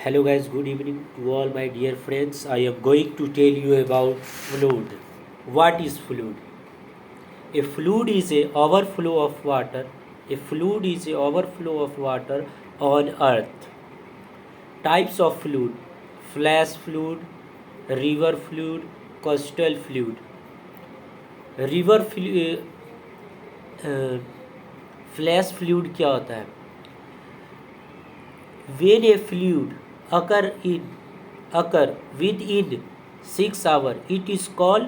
Hello guys, good evening to all my dear friends. I am going to tell you about fluid. What is fluid? A fluid is a overflow of water. A fluid is a overflow of water on earth. Types of fluid: flash fluid, river fluid, coastal fluid. River fluid, flash fluid क्या होता है? When a fluid occur within 6 hours, it is called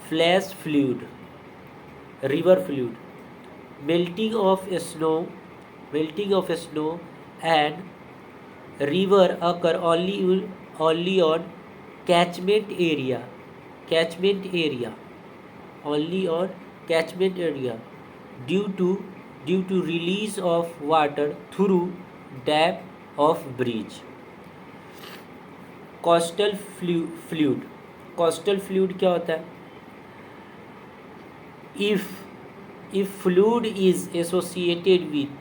flash fluid. River fluid: melting of snow and river occur only on catchment area catchment area only on catchment area due to release of water through dam of bridge. Coastal fluid coastal fluid क्या होता है? if fluid is associated with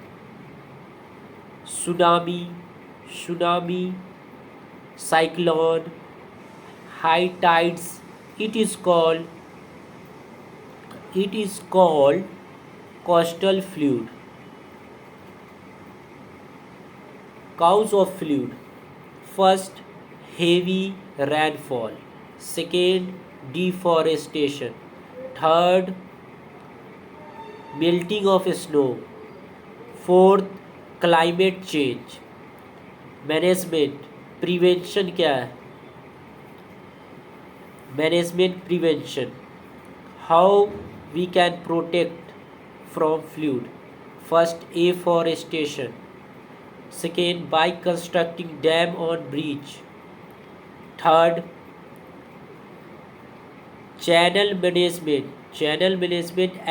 tsunami, cyclone, high tides, it is called coastal fluid. Cause of fluid: first, heavy rainfall; second, deforestation; third, melting of snow; fourth, climate change. Management prevention क्या है? Management prevention: how we can protect from flood. First, afforestation; second, by constructing dam on bridge; third, channel management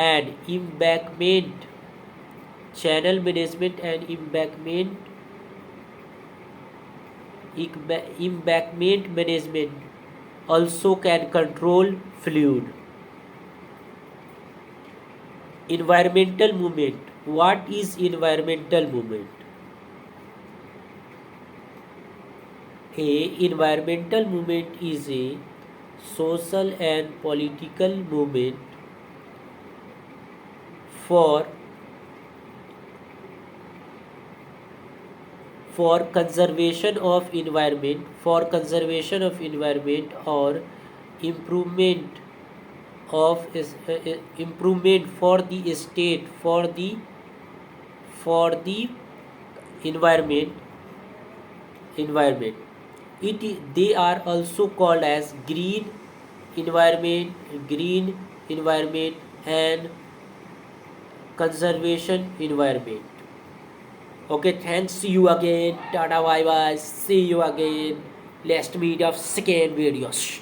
and embankment. Channel management and embankment management also can control fluid. Environmental movement: what is environmental movement? Environmental movement is a social and political movement for conservation of environment or improvement improvement for the state, for the environment. They are also called as green environment and conservation environment. Okay, thanks. See you again. Tata, bye bye. See you again. Let's meet up second videos.